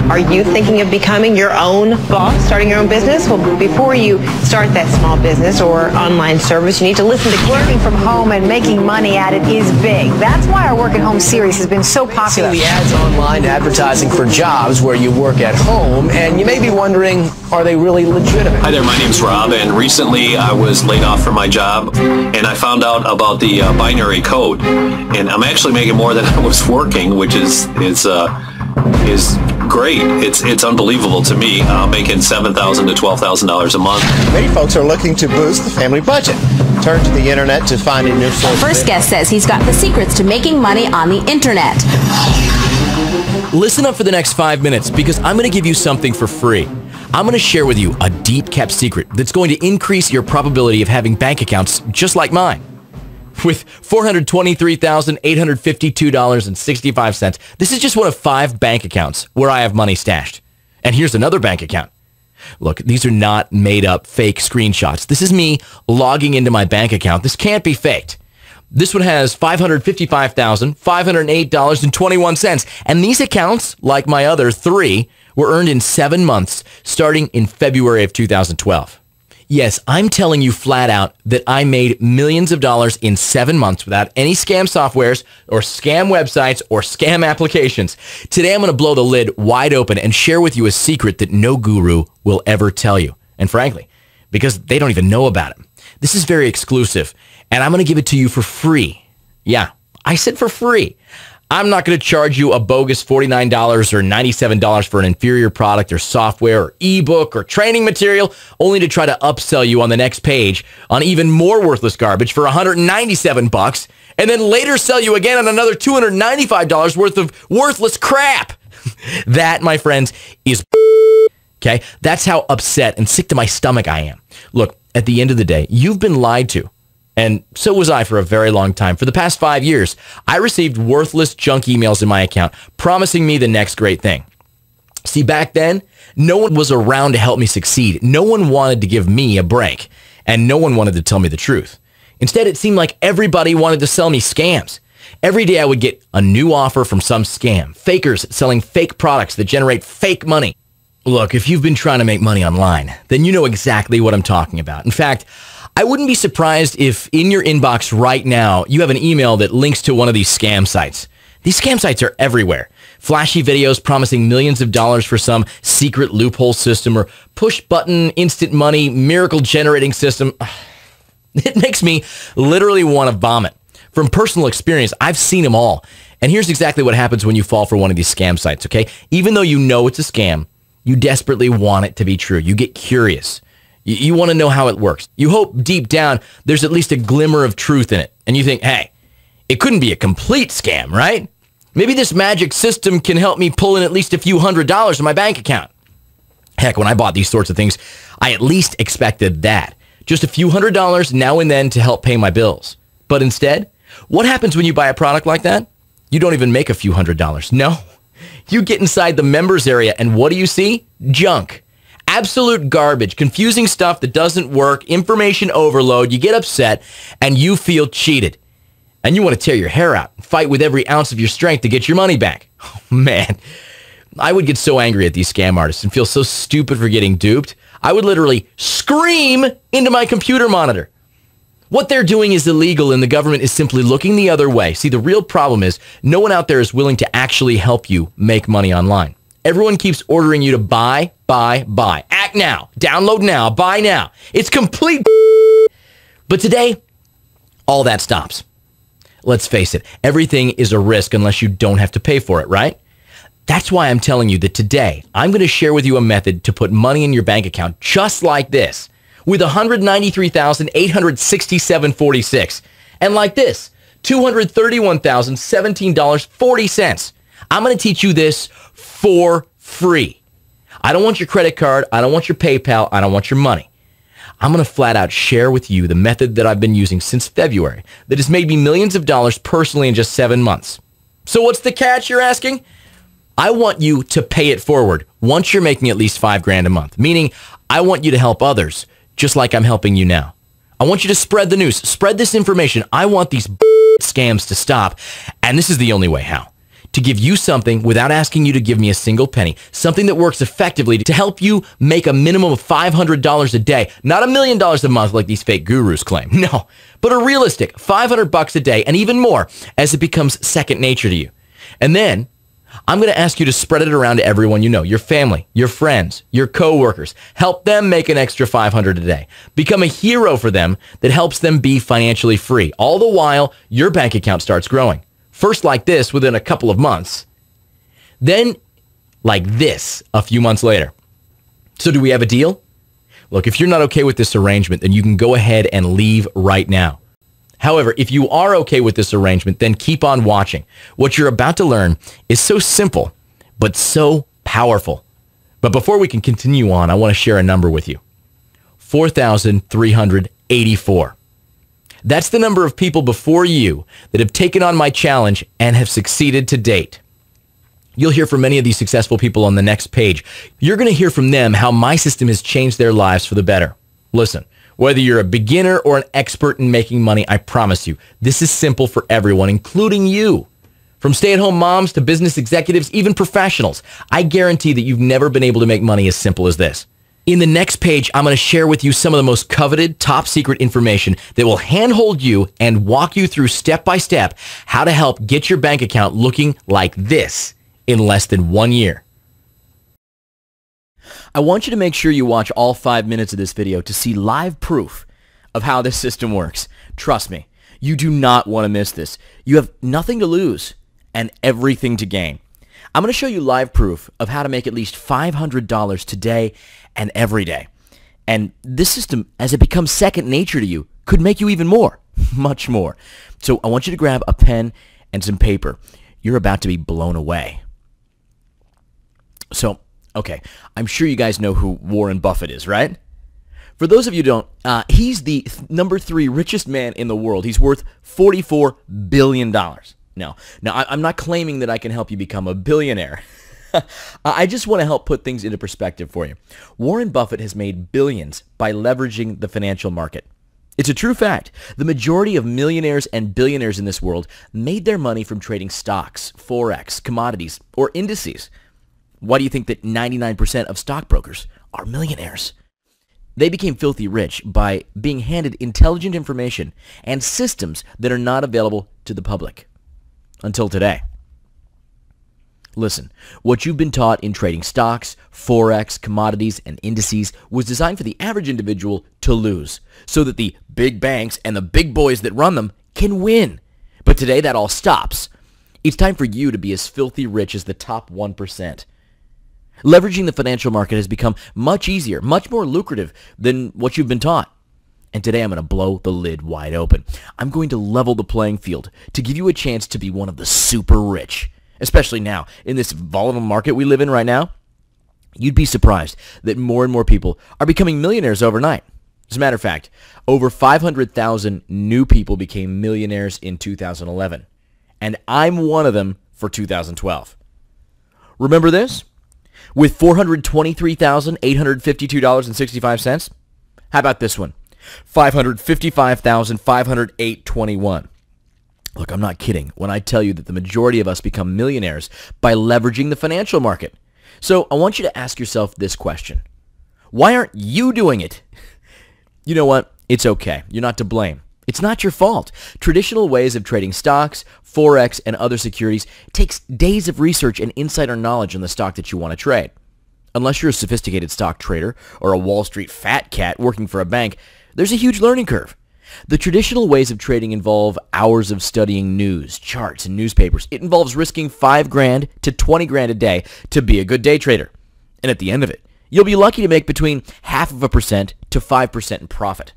Are you thinking of becoming your own boss, starting your own business? Well, before you start that small business or online service, you need to listen to Working from home and making money at it is big. That's why our Work at Home series has been so popular. See the ads online advertising for jobs where you work at home, and you may be wondering, are they really legitimate? Hi there, my name's Rob, and recently I was laid off from my job, and I found out about the binary code, and I'm actually making more than I was working, which is great. It's unbelievable to me, making $7,000 to $12,000 a month. Many folks are looking to boost the family budget. Turn to the internet to find a new source. First guest says he's got the secrets to making money on the internet. Listen up for the next 5 minutes because I'm going to give you something for free. I'm going to share with you a deep-kept secret that's going to increase your probability of having bank accounts just like mine. With $423,852.65, this is just one of 5 bank accounts where I have money stashed. And here's another bank account. Look, these are not made-up fake screenshots. This is me logging into my bank account. This can't be faked. This one has $555,508.21. And these accounts, like my other 3, were earned in 7 months, starting in February of 2012. Yes, I'm telling you flat out that I made millions of dollars in 7 months without any scam softwares or scam websites or scam applications. Today, I'm going to blow the lid wide open and share with you a secret that no guru will ever tell you. And frankly, because they don't even know about it. This is very exclusive, and I'm going to give it to you for free. Yeah, I said for free. I'm not going to charge you a bogus $49 or $97 for an inferior product or software or ebook or training material, only to try to upsell you on the next page on even more worthless garbage for $197, and then later sell you again on another $295 worth of worthless crap. That, my friends, is okay? That's how upset and sick to my stomach I am. Look, at the end of the day, you've been lied to. And so was I for a very long time. For the past 5 years, I received worthless junk emails in my account promising me the next great thing. See, back then, no one was around to help me succeed. No one wanted to give me a break, and no one wanted to tell me the truth. Instead, it seemed like everybody wanted to sell me scams. Every day I would get a new offer from some scam, fakers selling fake products that generate fake money. Look, if you've been trying to make money online, then you know exactly what I'm talking about. In fact, I wouldn't be surprised if in your inbox right now, you have an email that links to one of these scam sites. These scam sites are everywhere. Flashy videos promising millions of dollars for some secret loophole system or push button, instant money, miracle generating system. It makes me literally want to vomit. From personal experience, I've seen them all. And here's exactly what happens when you fall for one of these scam sites, okay? Even though you know it's a scam, you desperately want it to be true. You get curious. You want to know how it works. You hope deep down there's at least a glimmer of truth in it. And you think, hey, it couldn't be a complete scam, right? Maybe this magic system can help me pull in at least a few $100s in my bank account. Heck, when I bought these sorts of things, I at least expected that. Just a few $100s now and then to help pay my bills. But instead, what happens when you buy a product like that? You don't even make a few $100s. No. You get inside the members area and what do you see? Junk. Absolute garbage, confusing stuff that doesn't work, information overload, you get upset, and you feel cheated. And you want to tear your hair out, fight with every ounce of your strength to get your money back. Oh, man, I would get so angry at these scam artists and feel so stupid for getting duped. I would literally scream into my computer monitor. What they're doing is illegal and the government is simply looking the other way. See, the real problem is no one out there is willing to actually help you make money online. Everyone keeps ordering you to buy. Act now. Download now. Buy now. It's complete. But today, all that stops. Let's face it. Everything is a risk unless you don't have to pay for it, right? That's why I'm telling you that today, I'm going to share with you a method to put money in your bank account just like this, with $193,867.46. And like this, $231,017.40. I'm going to teach you this for free. I don't want your credit card. I don't want your PayPal. I don't want your money. I'm going to flat out share with you the method that I've been using since February that has made me millions of dollars personally in just 7 months. So what's the catch, you're asking? I want you to pay it forward once you're making at least $5,000 a month, meaning I want you to help others just like I'm helping you now. I want you to spread the news, spread this information. I want these scams to stop, and this is the only way how. to give you something without asking you to give me a single penny, something that works effectively to help you make a minimum of $500 a day, not $1 million a month like these fake gurus claim. No, but a realistic $500 a day and even more as it becomes second nature to you. And then I'm going to ask you to spread it around to everyone you know, your family, your friends, your coworkers. Help them make an extra $500 a day. Become a hero for them that helps them be financially free. All the while, your bank account starts growing. First like this within a couple of months, then like this a few months later. So do we have a deal? Look, if you're not okay with this arrangement, then you can go ahead and leave right now. However, if you are okay with this arrangement, then keep on watching. What you're about to learn is so simple, but so powerful. But before we can continue on, I want to share a number with you. 4,384. That's the number of people before you that have taken on my challenge and have succeeded to date. You'll hear from many of these successful people on the next page. You're going to hear from them how my system has changed their lives for the better. Listen, whether you're a beginner or an expert in making money, I promise you, this is simple for everyone, including you. From stay-at-home moms to business executives, even professionals, I guarantee that you've never been able to make money as simple as this. In the next page, I'm going to share with you some of the most coveted, top-secret information that will handhold you and walk you through step-by-step how to help get your bank account looking like this in less than 1 year. I want you to make sure you watch all 5 minutes of this video to see live proof of how this system works. Trust me, you do not want to miss this. You have nothing to lose and everything to gain. I'm going to show you live proof of how to make at least $500 today and every day. And this system, as it becomes second nature to you, could make you even more, much more. So I want you to grab a pen and some paper. You're about to be blown away. So, okay, I'm sure you guys know who Warren Buffett is, right? For those of you who don't, he's the number 3 richest man in the world. He's worth $44 billion. Now, I'm not claiming that I can help you become a billionaire. I just want to help put things into perspective for you. Warren Buffett has made billions by leveraging the financial market. It's a true fact. The majority of millionaires and billionaires in this world made their money from trading stocks, forex, commodities, or indices. Why do you think that 99% of stockbrokers are millionaires? They became filthy rich by being handed intelligent information and systems that are not available to the public. Until today. Listen, what you've been taught in trading stocks, forex, commodities, and indices was designed for the average individual to lose, so that the big banks and the big boys that run them can win. But today that all stops. It's time for you to be as filthy rich as the top 1%. Leveraging the financial market has become much easier, much more lucrative than what you've been taught. And today I'm going to blow the lid wide open. I'm going to level the playing field to give you a chance to be one of the super rich. Especially now, in this volatile market we live in right now, you'd be surprised that more and more people are becoming millionaires overnight. As a matter of fact, over 500,000 new people became millionaires in 2011. And I'm one of them for 2012. Remember this? With $423,852.65? How about this one? $555,508.21. Look, I'm not kidding when I tell you that the majority of us become millionaires by leveraging the financial market. So I want you to ask yourself this question. Why aren't you doing it? You know what? It's okay. You're not to blame. It's not your fault. Traditional ways of trading stocks, forex, and other securities takes days of research and insider knowledge on the stock that you want to trade. Unless you're a sophisticated stock trader or a Wall Street fat cat working for a bank, there's a huge learning curve. The traditional ways of trading involve hours of studying news, charts, and newspapers. It involves risking $5,000 to $20,000 a day to be a good day trader. And at the end of it, you'll be lucky to make between 0.5% to 5% in profit.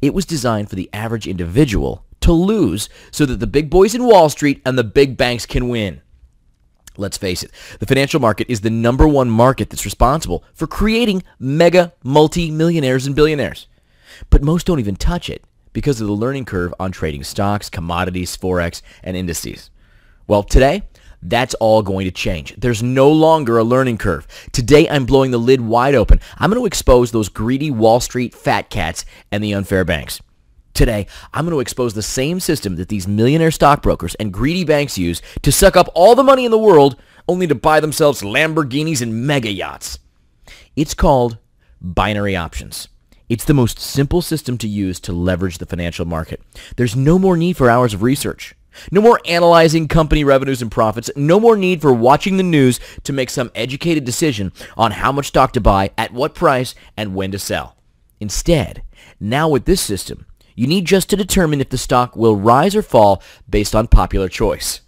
It was designed for the average individual to lose so that the big boys in Wall Street and the big banks can win. Let's face it, the financial market is the #1 market that's responsible for creating mega multi-millionaires and billionaires. But most don't even touch it because of the learning curve on trading stocks, commodities, forex, and indices. Well, today, that's all going to change. There's no longer a learning curve. Today, I'm blowing the lid wide open. I'm going to expose those greedy Wall Street fat cats and the unfair banks. Today, I'm going to expose the same system that these millionaire stockbrokers and greedy banks use to suck up all the money in the world only to buy themselves Lamborghinis and mega yachts. It's called binary options. It's the most simple system to use to leverage the financial market. There's no more need for hours of research. No more analyzing company revenues and profits. No more need for watching the news to make some educated decision on how much stock to buy, at what price, and when to sell. Instead, now with this system, you need just to determine if the stock will rise or fall based on popular choice.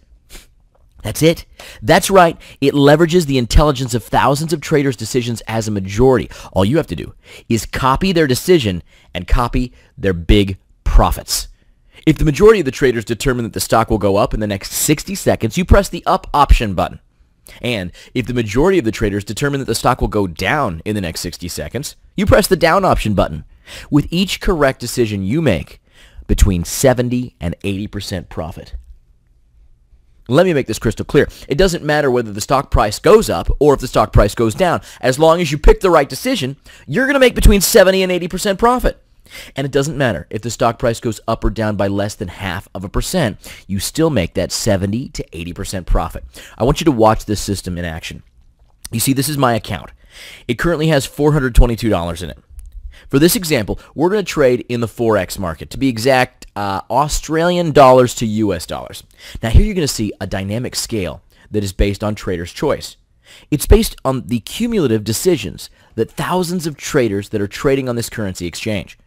That's it. That's right. It leverages the intelligence of thousands of traders' decisions as a majority. All you have to do is copy their decision and copy their big profits. If the majority of the traders determine that the stock will go up in the next 60 seconds, you press the up option button. And if the majority of the traders determine that the stock will go down in the next 60 seconds, you press the down option button. With each correct decision you make, between 70 and 80% profit. Let me make this crystal clear. It doesn't matter whether the stock price goes up or if the stock price goes down. As long as you pick the right decision, you're going to make between 70 and 80% profit. And it doesn't matter if the stock price goes up or down by less than 0.5%. You still make that 70 to 80% profit. I want you to watch this system in action. You see, this is my account. It currently has $422 in it. For this example, we're going to trade in the Forex market. To be exact, Australian dollars to US dollars. Now here you're going to see a dynamic scale that is based on trader's choice. It's based on the cumulative decisions that thousands of traders that are trading on this currency exchange.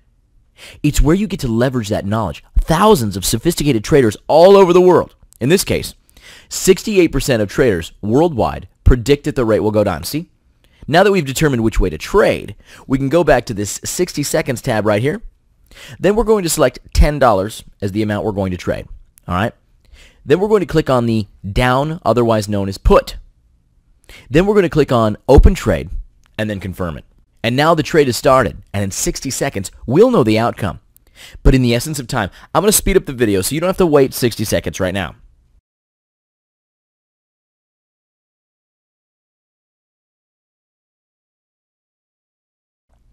It's where you get to leverage that knowledge. Thousands of sophisticated traders all over the world. In this case, 68% of traders worldwide predict that the rate will go down. See? Now that we've determined which way to trade, we can go back to this 60 seconds tab right here. Then we're going to select $10 as the amount we're going to trade. All right? Then we're going to click on the down, otherwise known as put. Then we're going to click on open trade and then confirm it. And now the trade is started, and in 60 seconds, we'll know the outcome. But in the essence of time, I'm going to speed up the video so you don't have to wait 60 seconds right now.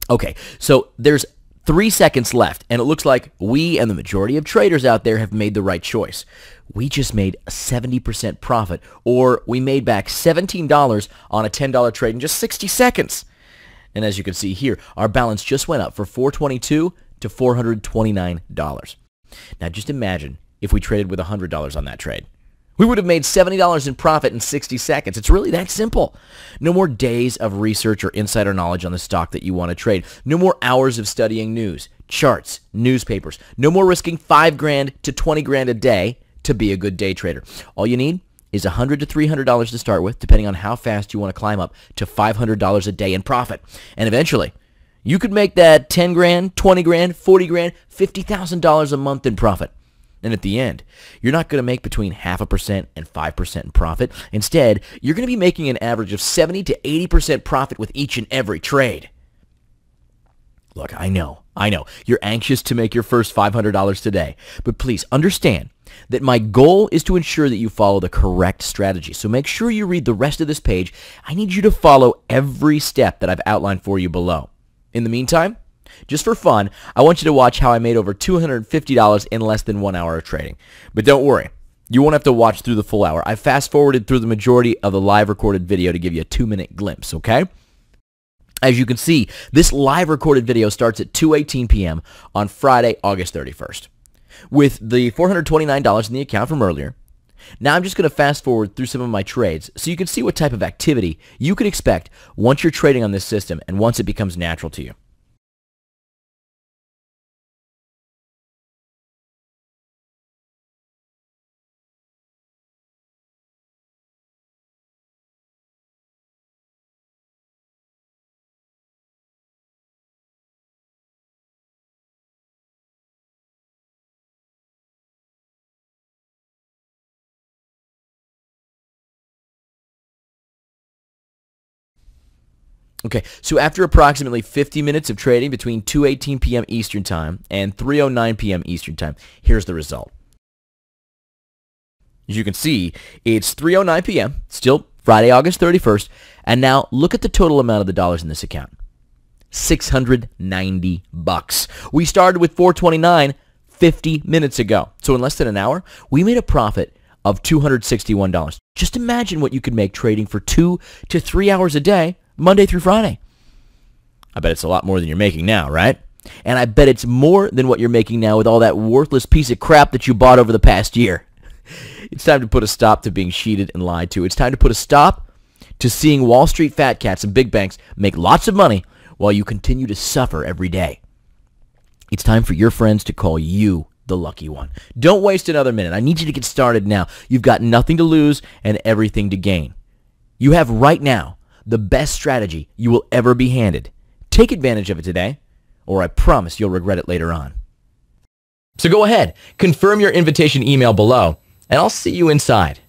Okay, so there's 3 seconds left, and it looks like we and the majority of traders out there have made the right choice. We just made a 70% profit, or we made back $17 on a $10 trade in just 60 seconds. And as you can see here, our balance just went up from $422 to $429. Now just imagine if we traded with $100 on that trade. We would have made $70 in profit in 60 seconds. It's really that simple. No more days of research or insider knowledge on the stock that you want to trade. No more hours of studying news, charts, newspapers. No more risking $5,000 to $20,000 a day to be a good day trader. All you need is $100 to $300 to start with, depending on how fast you want to climb up to $500 a day in profit. And eventually, you could make that $10,000, $20,000, $40,000, $50,000 a month in profit. And at the end, you're not going to make between 0.5% and 5% in profit. Instead, you're going to be making an average of 70 to 80% profit with each and every trade. Look, I know, you're anxious to make your first $500 today, but please understand that my goal is to ensure that you follow the correct strategy. So make sure you read the rest of this page. I need you to follow every step that I've outlined for you below. In the meantime, just for fun, I want you to watch how I made over $250 in less than 1 hour of trading. But don't worry, you won't have to watch through the full hour. I fast-forwarded through the majority of the live recorded video to give you a 2-minute glimpse, okay? As you can see, this live recorded video starts at 2:18 p.m. on Friday, August 31st. With the $429 in the account from earlier, now I'm just going to fast forward through some of my trades so you can see what type of activity you could expect once you're trading on this system and once it becomes natural to you. Okay, so after approximately 50 minutes of trading between 2:18 p.m. Eastern Time and 3:09 p.m. Eastern Time, here's the result. As you can see, it's 3:09 p.m., still Friday, August 31st, and now look at the total amount of the dollars in this account. $690. We started with $429, 50 minutes ago. So in less than an hour, we made a profit of $261. Just imagine what you could make trading for 2 to 3 hours a day, Monday through Friday. I bet it's a lot more than you're making now, right? And I bet it's more than what you're making now with all that worthless piece of crap that you bought over the past year. It's time to put a stop to being cheated and lied to. It's time to put a stop to seeing Wall Street fat cats and big banks make lots of money while you continue to suffer every day. It's time for your friends to call you the lucky one. Don't waste another minute. I need you to get started now. You've got nothing to lose and everything to gain. You have right now the best strategy you will ever be handed. Take advantage of it today, or I promise you'll regret it later on. So go ahead, confirm your invitation email below, and I'll see you inside.